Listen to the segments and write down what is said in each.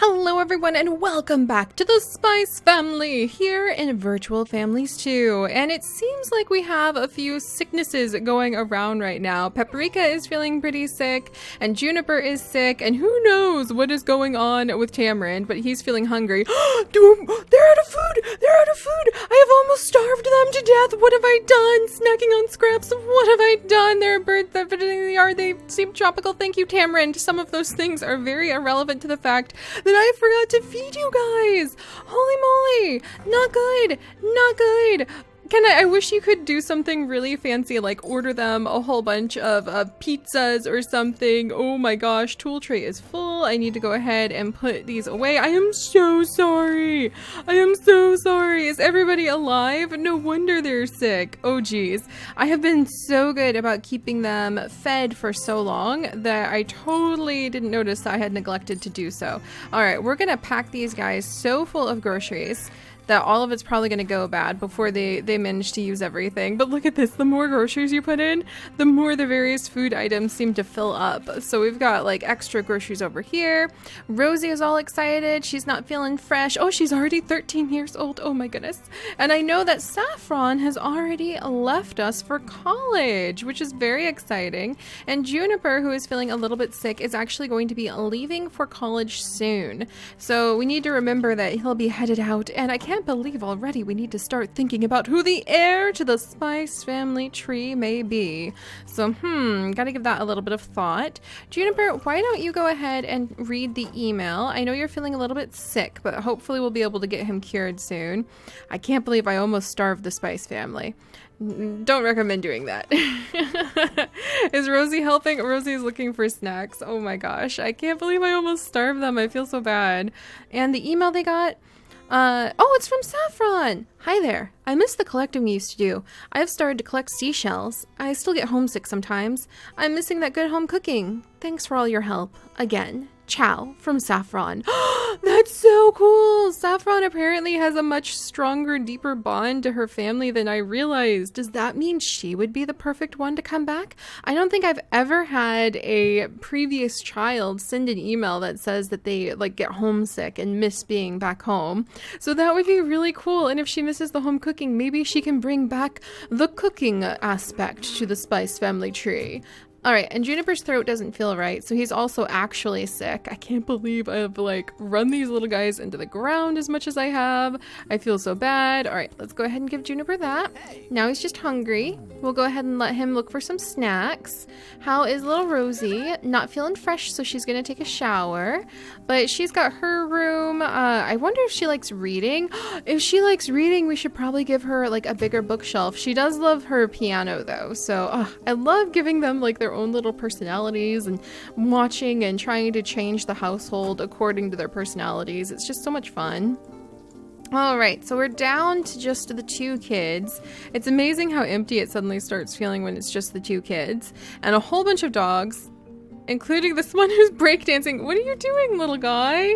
Hello everyone and welcome back to the Spice Family here in Virtual Families 2. And it seems like we have a few sicknesses going around right now. Paprika is feeling pretty sick and Juniper is sick and who knows what is going on with Tamarind, but he's feeling hungry. They're out of food! They're out of food! I have almost starved them to death! What have I done? Snacking on scraps? What have I done? There are birds that fit in the yard. They seem tropical. Thank you, Tamarind. Some of those things are very irrelevant to the fact that I forgot to feed you guys. Holy moly. Not good. Not good. I wish you could do something really fancy, like order them a whole bunch of pizzas or something. Oh my gosh, tool tray is full. I need to go ahead and put these away. I am so sorry. I am so sorry. Is everybody alive? No wonder they're sick. Oh geez. I have been so good about keeping them fed for so long that I totally didn't notice that I had neglected to do so. Alright, we're gonna pack these guys so full of groceries that all of it's probably going to go bad before they manage to use everything. But look at this, the more groceries you put in, the more the various food items seem to fill up. So we've got like extra groceries over here. Rosie is all excited. She's not feeling fresh. Oh, she's already 13 years old. Oh my goodness. And I know that Saffron has already left us for college, which is very exciting. And Juniper, who is feeling a little bit sick, is actually going to be leaving for college soon. So we need to remember that he'll be headed out. And I can't believe already we need to start thinking about who the heir to the Spice family tree may be. So, gotta give that a little bit of thought. Juniper, why don't you go ahead and read the email? I know you're feeling a little bit sick, but hopefully we'll be able to get him cured soon. I can't believe I almost starved the Spice family. Don't recommend doing that. Is Rosie helping? Rosie is looking for snacks. Oh my gosh. I can't believe I almost starved them. I feel so bad. And the email they got? Oh, it's from Saffron! Hi there. I miss the collecting we used to do. I have started to collect seashells. I still get homesick sometimes. I'm missing that good home cooking. Thanks for all your help. Again, ciao from Saffron. That's so cool! Saffron apparently has a much stronger, deeper bond to her family than I realized. Does that mean she would be the perfect one to come back? I don't think I've ever had a previous child send an email that says that they like get homesick and miss being back home. So that would be really cool. And if she misses the home cooking, maybe she can bring back the cooking aspect to the Spice family tree. Alright, and Juniper's throat doesn't feel right, so he's also actually sick. I can't believe I've, like, run these little guys into the ground as much as I have. I feel so bad. Alright, let's go ahead and give Juniper that. Now he's just hungry. We'll go ahead and let him look for some snacks. How is little Rosie? Not feeling fresh, so she's gonna take a shower. But she's got her room. I wonder if she likes reading. If she likes reading, we should probably give her, like, a bigger bookshelf. She does love her piano, though, so I love giving them, like, their own little personalities and watching and trying to change the household according to their personalities. It's just so much fun. Alright, so we're down to just the two kids. It's amazing how empty it suddenly starts feeling when it's just the two kids. And a whole bunch of dogs, including this one who's breakdancing. What are you doing, little guy?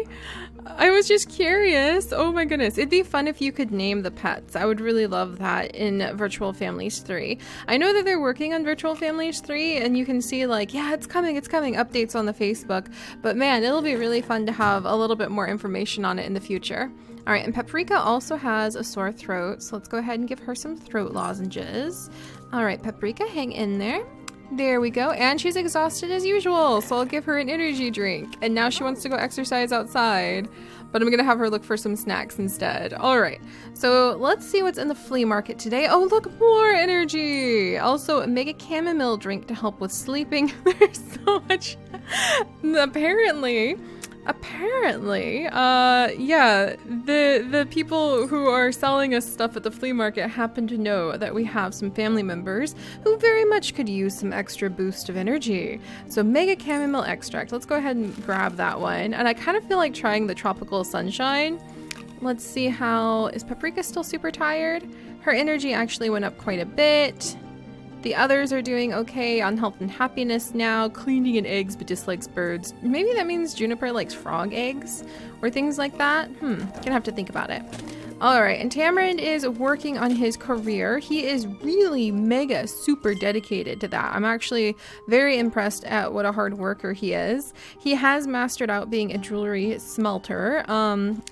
I was just curious. Oh my goodness. It'd be fun if you could name the pets. I would really love that in Virtual Families 3. I know that they're working on Virtual Families 3 and you can see like, yeah, it's coming, updates on the Facebook. But man, it'll be really fun to have a little bit more information on it in the future. Alright, and Paprika also has a sore throat, so let's go ahead and give her some throat lozenges. Alright, Paprika, hang in there. There we go, and she's exhausted as usual, so I'll give her an energy drink. And now she wants to go exercise outside, but I'm gonna have her look for some snacks instead. Alright, so let's see what's in the flea market today. Oh, look, more energy! Also, make a chamomile drink to help with sleeping. There's so much. Apparently, yeah, the people who are selling us stuff at the flea market happen to know that we have some family members who very much could use some extra boost of energy. So mega chamomile extract. Let's go ahead and grab that one. And I kind of feel like trying the tropical sunshine. Let's see how... Is Paprika still super tired? Her energy actually went up quite a bit. The others are doing okay on health and happiness now, cleaning and eggs but dislikes birds. Maybe that means Juniper likes frog eggs or things like that. Gonna have to think about it. All right, and Tamarind is working on his career. He is really mega super dedicated to that. I'm actually very impressed at what a hard worker he is. He has mastered out being a jewelry smelter.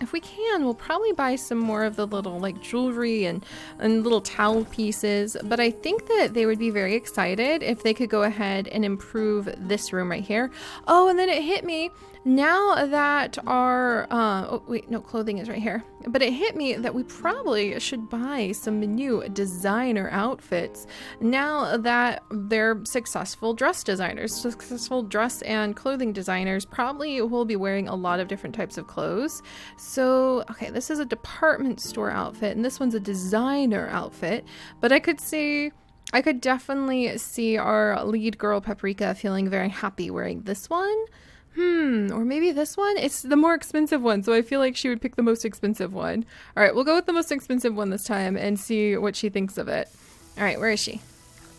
If we can, we'll probably buy some more of the little like jewelry and little towel pieces, but I think that they would be very excited if they could go ahead and improve this room right here. Oh, and then it hit me. Now that our, oh wait, no, clothing is right here. But it hit me that we probably should buy some new designer outfits now that they're successful dress designers. Successful dress and clothing designers probably will be wearing a lot of different types of clothes. So, okay, this is a department store outfit and this one's a designer outfit. But I could definitely see our lead girl, Paprika, feeling very happy wearing this one. Or maybe this one? It's the more expensive one, so I feel like she would pick the most expensive one. All right, we'll go with the most expensive one this time and see what she thinks of it. All right, where is she?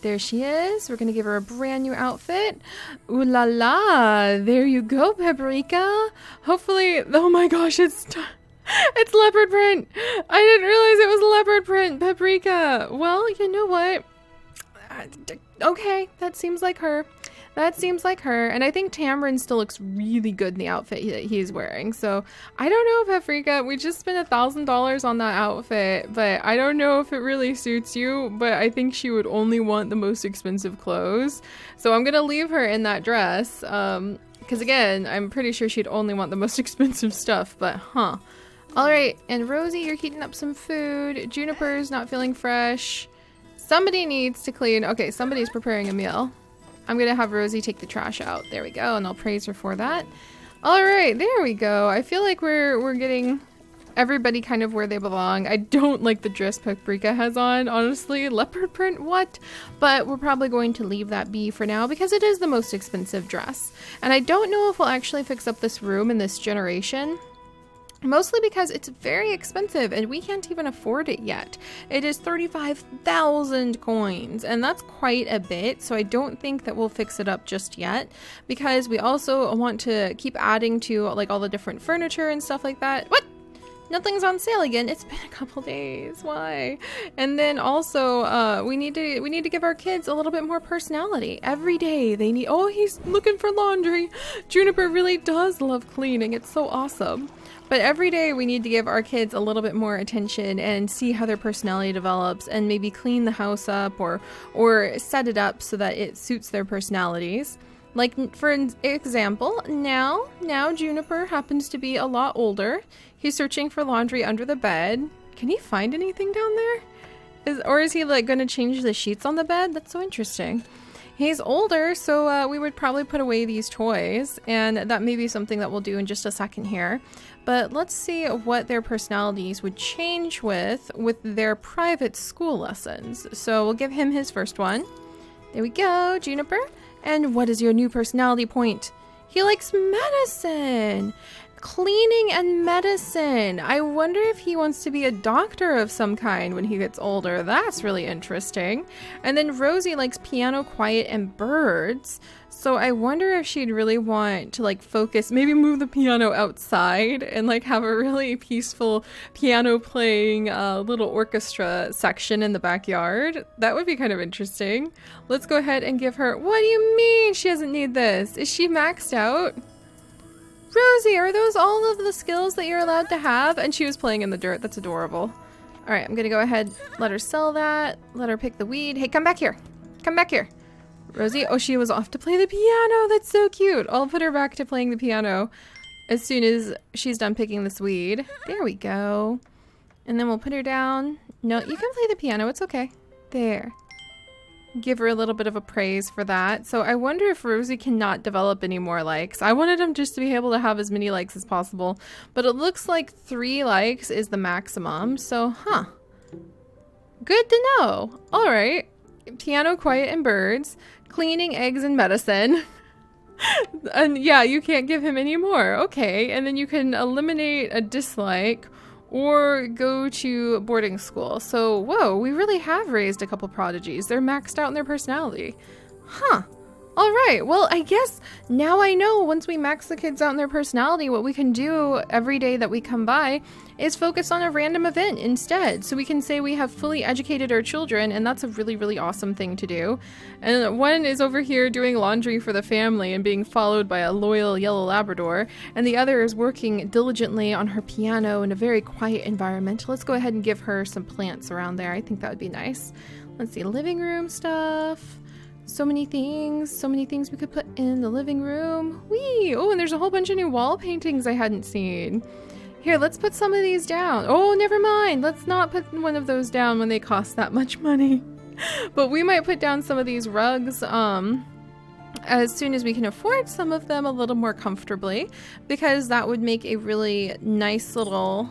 There she is. We're going to give her a brand new outfit. Ooh la la. There you go, Paprika. Hopefully, oh my gosh, it's leopard print. I didn't realize it was leopard print, Paprika. Well, you know what? Okay, that seems like her. That seems like her, and I think Tamarind still looks really good in the outfit he's wearing. So I don't know, Paprika, we just spent $1,000 on that outfit, but I don't know if it really suits you, but I think she would only want the most expensive clothes. So I'm gonna leave her in that dress, because again, I'm pretty sure she'd only want the most expensive stuff, but All right, and Rosie, you're heating up some food. Juniper's not feeling fresh. Somebody needs to clean. Okay, somebody's preparing a meal. I'm going to have Rosie take the trash out. There we go, and I'll praise her for that. All right, there we go. I feel like we're getting everybody kind of where they belong. I don't like the dress Paprika has on, honestly. Leopard print, what? But we're probably going to leave that be for now because it is the most expensive dress. And I don't know if we'll actually fix up this room in this generation. Mostly because it's very expensive and we can't even afford it yet. It is 35,000 coins and that's quite a bit, so I don't think that we'll fix it up just yet because we also want to keep adding to like all the different furniture and stuff like that. What? Nothing's on sale again. It's been a couple days. Why? And then also we need to give our kids a little bit more personality. Every day they need. Oh, he's looking for laundry. Juniper really does love cleaning. It's so awesome. But every day we need to give our kids a little bit more attention and see how their personality develops and maybe clean the house up or set it up so that it suits their personalities. Like, for example, now Juniper happens to be a lot older. He's searching for laundry under the bed. Can he find anything down there? Or is he like going to change the sheets on the bed? That's so interesting. He's older, so we would probably put away these toys, and that may be something that we'll do in just a second here. But let's see what their personalities would change with their private school lessons. So we'll give him his first one. There we go, Juniper. And what is your new personality point? He likes medicine. Cleaning and medicine. I wonder if he wants to be a doctor of some kind when he gets older. That's really interesting. And then Rosie likes piano, quiet, and birds. So I wonder if she'd really want to like focus, maybe move the piano outside and like have a really peaceful piano playing little orchestra section in the backyard. That would be kind of interesting. Let's go ahead and give her, what do you mean she doesn't need this? Is she maxed out? Rosie, are those all of the skills that you're allowed to have? And she was playing in the dirt. That's adorable. All right, I'm going to go ahead, let her sell that, let her pick the weed. Hey, come back here. Come back here. Rosie, oh, she was off to play the piano. That's so cute. I'll put her back to playing the piano as soon as she's done picking this weed. There we go. And then we'll put her down. No, you can play the piano. It's okay. There. Give her a little bit of a praise for that. So I wonder if Rosie cannot develop any more likes. I wanted him just to be able to have as many likes as possible, but it looks like 3 likes is the maximum. So, good to know. All right. Piano, quiet, and birds. Cleaning, eggs, and medicine. And yeah, you can't give him any more. Okay. And then you can eliminate a dislike or go to boarding school. So, whoa, we really have raised a couple prodigies. They're maxed out in their personality. All right, well, I guess now I know once we max the kids out in their personality, what we can do every day that we come by is focus on a random event instead. So we can say we have fully educated our children, and that's a really, really awesome thing to do. And one is over here doing laundry for the family and being followed by a loyal yellow Labrador, and the other is working diligently on her piano in a very quiet environment. Let's go ahead and give her some plants around there. I think that would be nice. Let's see, living room stuff. So many things we could put in the living room. Whee! Oh, and there's a whole bunch of new wall paintings I hadn't seen. Here, let's put some of these down. Oh, never mind. Let's not put one of those down when they cost that much money. But we might put down some of these rugs as soon as we can afford some of them a little more comfortably, because that would make a really nice little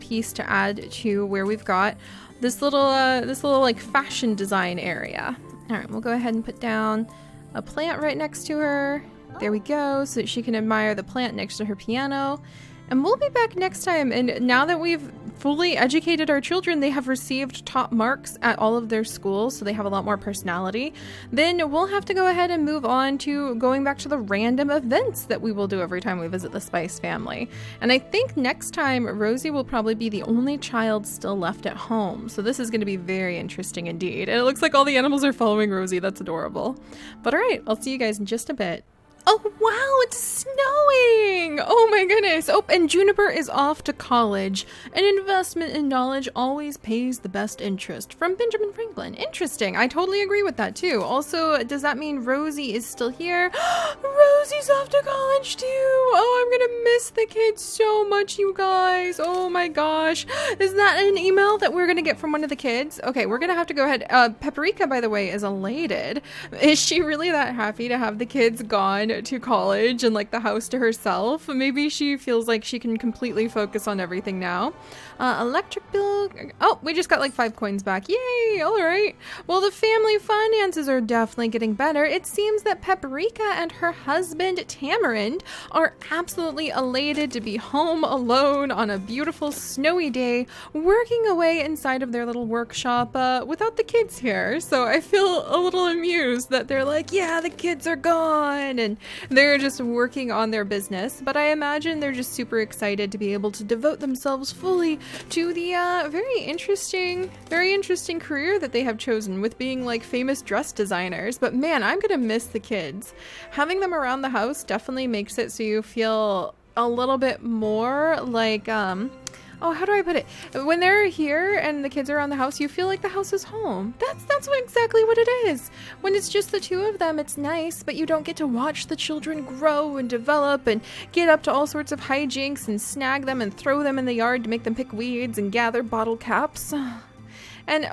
piece to add to where we've got this little like fashion design area. All right, we'll go ahead and put down a plant right next to her. There we go, so that she can admire the plant next to her piano. And we'll be back next time. And now that we've fully educated our children, they have received top marks at all of their schools, so they have a lot more personality. Then we'll have to go ahead and move on to going back to the random events that we will do every time we visit the Spice family. And I think next time, Rosie will probably be the only child still left at home. So this is going to be very interesting indeed. And it looks like all the animals are following Rosie. That's adorable. But all right, I'll see you guys in just a bit. Oh, wow, it's snowing! Oh my goodness. Oh, and Juniper is off to college. An investment in knowledge always pays the best interest. From Benjamin Franklin. Interesting. I totally agree with that too. Also, does that mean Rosie is still here? Rosie's off to college too! Oh, I'm gonna miss the kids so much, you guys. Oh my gosh. Is that an email that we're gonna get from one of the kids? Okay, we're gonna have to go ahead. Paprika, by the way, is elated. Is she really that happy to have the kids gone to college and like the house to herself? Maybe she feels like she can completely focus on everything now. Electric bill. Oh, we just got like 5 coins back. Yay! All right. Well, the family finances are definitely getting better. It seems that Paprika and her husband Tamarind are absolutely elated to be home alone on a beautiful snowy day, working away inside of their little workshop without the kids here. So I feel a little amused that they're like, yeah, the kids are gone, and they're just working on their business. But I imagine they're just super excited to be able to devote themselves fully to the very interesting career that they have chosen with being like famous dress designers. But man, I'm gonna miss the kids. Having them around the house definitely makes it so you feel a little bit more like oh, how do I put it? When they're here and the kids are around the house, you feel like the house is home. That's exactly what it is. When it's just the two of them, it's nice, but you don't get to watch the children grow and develop and get up to all sorts of hijinks and snag them and throw them in the yard to make them pick weeds and gather bottle caps. And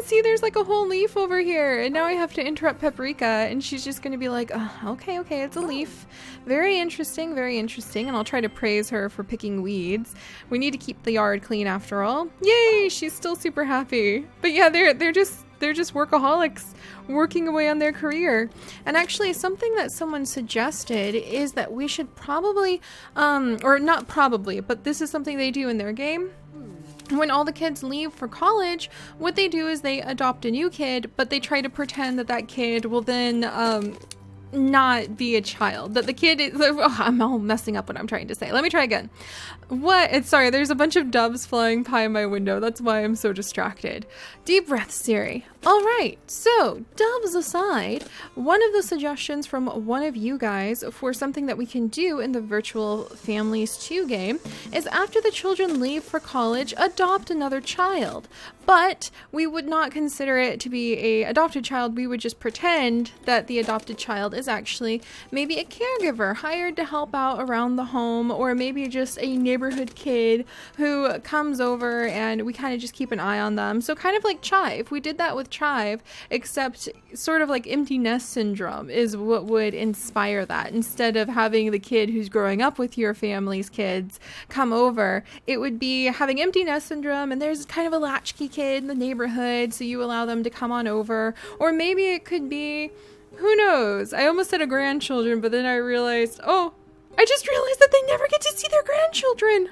see, there's like a whole leaf over here, and now I have to interrupt Paprika, and she's just gonna be like, okay, it's a leaf. Very interesting, and I'll try to praise her for picking weeds. We need to keep the yard clean after all. Yay, she's still super happy. But yeah, they're just workaholics working away on their career. And actually, something that someone suggested is that we should probably, or not probably, but this is something they do in their game. When all the kids leave for college, what they do is they adopt a new kid, but they try to pretend that that kid will then not be a child. That the kid is... Oh, I'm all messing up what I'm trying to say. Let me try again. Sorry, there's a bunch of doves flying by my window. That's why I'm so distracted. Deep breath, Siri. All right, so doves aside, one of the suggestions from one of you guys for something that we can do in the Virtual Families 2 game is after the children leave for college, adopt another child. But we would not consider it to be a adopted child. We would just pretend that the adopted child is actually maybe a caregiver hired to help out around the home, or maybe just a neighborhood kid who comes over and we kind of just keep an eye on them. So kind of like Chive. We did that with Chive, except sort of like empty nest syndrome is what would inspire that. Instead of having the kid who's growing up with your family's kids come over, it would be having empty nest syndrome, and there's kind of a latchkey kid in the neighborhood, so you allow them to come on over. Or maybe it could be, who knows? I almost said a grandchildren, but then I just realized that they never get to see their grandchildren.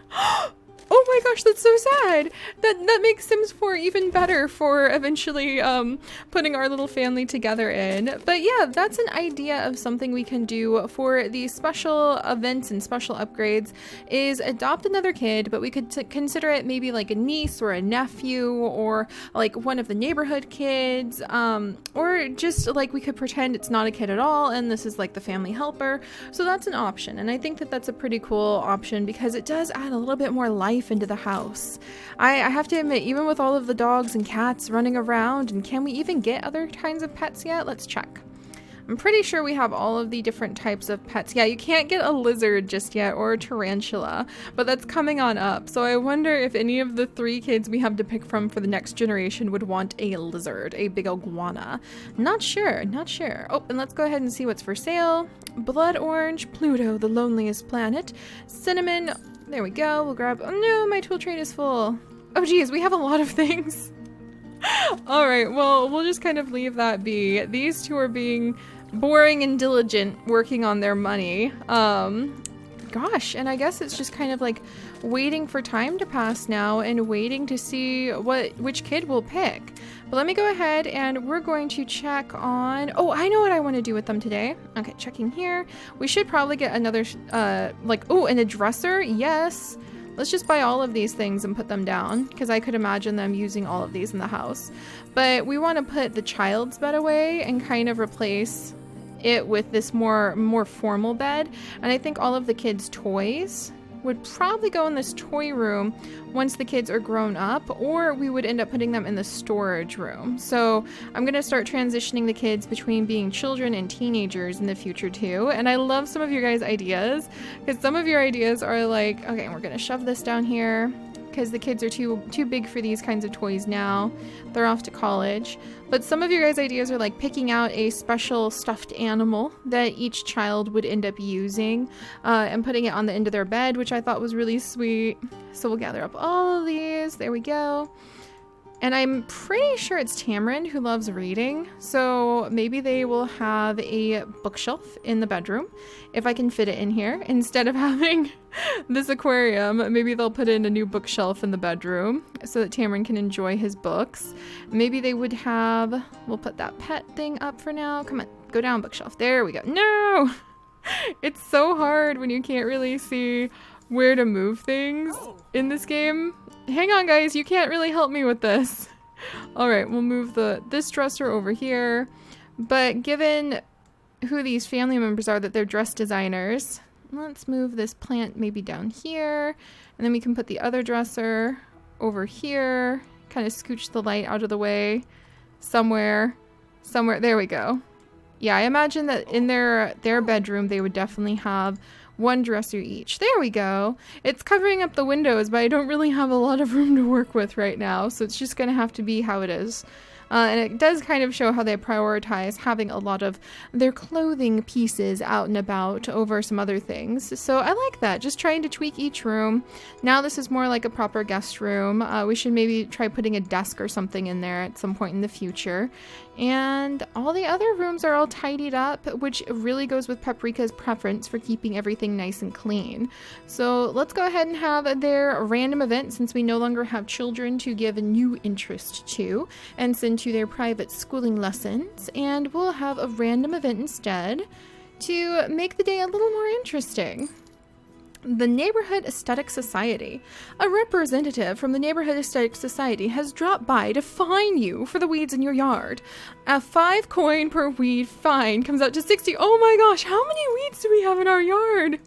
Oh my gosh, that's so sad. That makes Sims 4 even better for eventually putting our little family together in. But yeah, that's an idea of something we can do for these special events and special upgrades is adopt another kid, but we could consider it maybe like a niece or a nephew or like one of the neighborhood kids, or just like we could pretend it's not a kid at all and this is like the family helper. So that's an option, and I think that that's a pretty cool option because it does add a little bit more life into the house. I have to admit, even with all of the dogs and cats running around, and can we even get other kinds of pets yet? Let's check. I'm pretty sure we have all of the different types of pets. Yeah, you can't get a lizard just yet or a tarantula, but that's coming on up. So I wonder if any of the 3 kids we have to pick from for the next generation would want a lizard, a big iguana. Not sure. Oh, and let's go ahead and see what's for sale. Blood orange, Pluto, the loneliest planet. Cinnamon, there we go. We'll grab, oh no, my tool trade is full. Oh geez, we have a lot of things. All right, well, we'll just kind of leave that be. These 2 are being boring and diligent working on their money. Gosh, and I guess it's just kind of like waiting for time to pass now and waiting to see which kid we'll pick. But let me go ahead and we're going to check on, oh, I know what I want to do with them today. Okay, checking here. We should probably get another, and a dresser, yes. Let's just buy all of these things and put them down because I could imagine them using all of these in the house. But we want to put the child's bed away and kind of replace it with this more formal bed. And I think all of the kids' toys would probably go in this toy room once the kids are grown up, or we would end up putting them in the storage room. So I'm going to start transitioning the kids between being children and teenagers in the future too. And I love some of your guys' ideas because some of your ideas are like, okay, we're going to shove this down here because the kids are too big for these kinds of toys now. They're off to college. But some of your guys' ideas are like picking out a special stuffed animal that each child would end up using and putting it on the end of their bed, which I thought was really sweet. So we'll gather up all of these. There we go. And I'm pretty sure it's Tamarind who loves reading, so maybe they will have a bookshelf in the bedroom, if I can fit it in here. Instead of having this aquarium, maybe they'll put in a new bookshelf in the bedroom so that Tamarind can enjoy his books. Maybe they would have, we'll put that pet thing up for now. Come on, go down bookshelf. There we go. No! It's so hard when you can't really see where to move things in this game. Hang on, guys, you can't really help me with this. All right, we'll move this dresser over here. But given who these family members are, that they're dress designers, let's move this plant maybe down here. And then we can put the other dresser over here. Kind of scooch the light out of the way somewhere. There we go. Yeah, I imagine that in their bedroom, they would definitely have one dresser each. There we go. It's covering up the windows, but I don't really have a lot of room to work with right now, so it's just going to have to be how it is. And it does kind of show how they prioritize having a lot of their clothing pieces out and about over some other things. So I like that, just trying to tweak each room. Now this is more like a proper guest room. We should maybe try putting a desk or something in there at some point in the future. And all the other rooms are all tidied up, which really goes with Paprika's preference for keeping everything nice and clean. So let's go ahead and have their random event, since we no longer have children to give a new interest to and send to their private schooling lessons. And we'll have a random event instead to make the day a little more interesting. The Neighborhood Aesthetic Society. A representative from the Neighborhood Aesthetic Society has dropped by to fine you for the weeds in your yard. A 5 coin per weed fine comes out to 60. Oh my gosh, how many weeds do we have in our yard?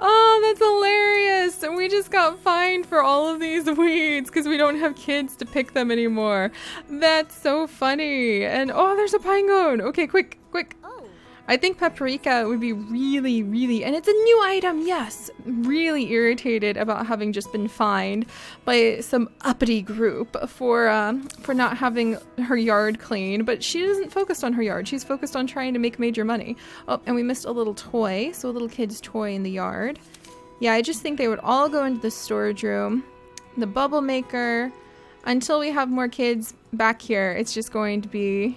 Oh, that's hilarious. We just got fined for all of these weeds because we don't have kids to pick them anymore. That's so funny. And oh, there's a pine cone. Okay, quick. I think Paprika would be really, and it's a new item, yes, really irritated about having just been fined by some uppity group for not having her yard clean. But she isn't focused on her yard. She's focused on trying to make major money. Oh, and we missed a little toy, so a little kid's toy in the yard. Yeah, I just think they would all go into the storage room. The bubble maker. Until we have more kids back here, it's just going to be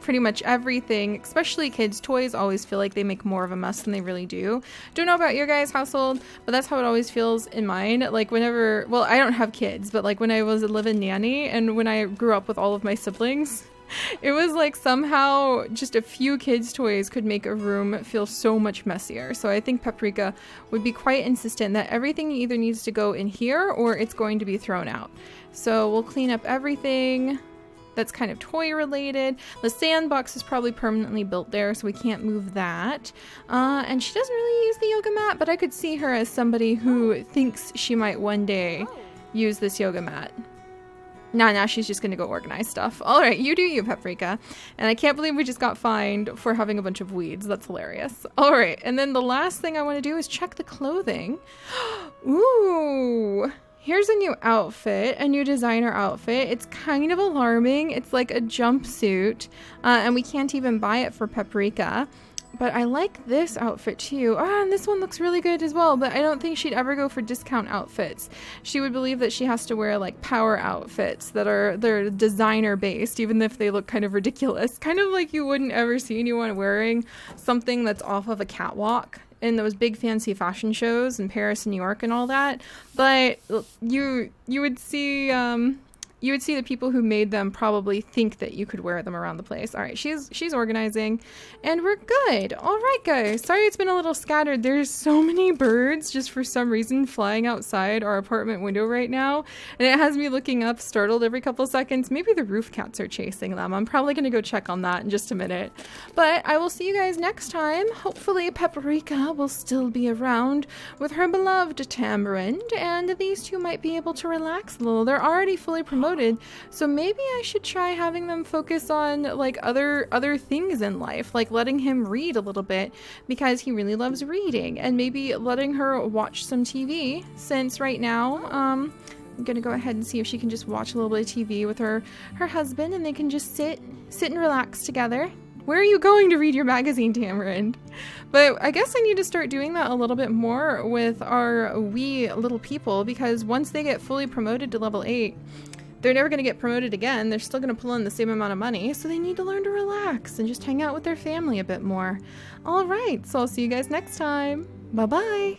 pretty much everything, especially kids' toys, always feel like they make more of a mess than they really do. Don't know about your guys' household, but that's how it always feels in mine. Like whenever, well, I don't have kids, but like when I was a live-in nanny and when I grew up with all of my siblings, it was like somehow just a few kids' toys could make a room feel so much messier. So I think Paprika would be quite insistent that everything either needs to go in here or it's going to be thrown out. So we'll clean up everything that's kind of toy related. The sandbox is probably permanently built there, so we can't move that. And she doesn't really use the yoga mat, but I could see her as somebody who thinks she might one day use this yoga mat. Now she's just gonna go organize stuff. All right, you do you, Paprika. And I can't believe we just got fined for having a bunch of weeds. That's hilarious. All right, and then the last thing I want to do is check the clothing. Ooh, here's a new outfit, a new designer outfit. It's kind of alarming. It's like a jumpsuit, and we can't even buy it for Paprika. But I like this outfit too. And this one looks really good as well, but I don't think she'd ever go for discount outfits. She would believe that she has to wear like power outfits they're designer based, even if they look kind of ridiculous. Kind of like you wouldn't ever see anyone wearing something that's off of a catwalk in those big fancy fashion shows in Paris and New York and all that. But you would see the people who made them probably think that you could wear them around the place. All right, she's organizing, and we're good. All right, guys. Sorry it's been a little scattered. There's so many birds just for some reason flying outside our apartment window right now, and it has me looking up, startled every couple seconds. Maybe the roof cats are chasing them. I'm probably going to go check on that in just a minute. But I will see you guys next time. Hopefully Paprika will still be around with her beloved Tamarind, and these two might be able to relax a little. They're already fully promoted, so maybe I should try having them focus on like other things in life, like letting him read a little bit because he really loves reading, and maybe letting her watch some TV, since right now I'm gonna go ahead and see if she can just watch a little bit of TV with her husband, and they can just sit and relax together. Where are you going to read your magazine, Tamarind? But I guess I need to start doing that a little bit more with our wee little people, because once they get fully promoted to level 8, they're never going to get promoted again. They're still going to pull in the same amount of money, so they need to learn to relax and just hang out with their family a bit more. All right, so I'll see you guys next time. Bye-bye.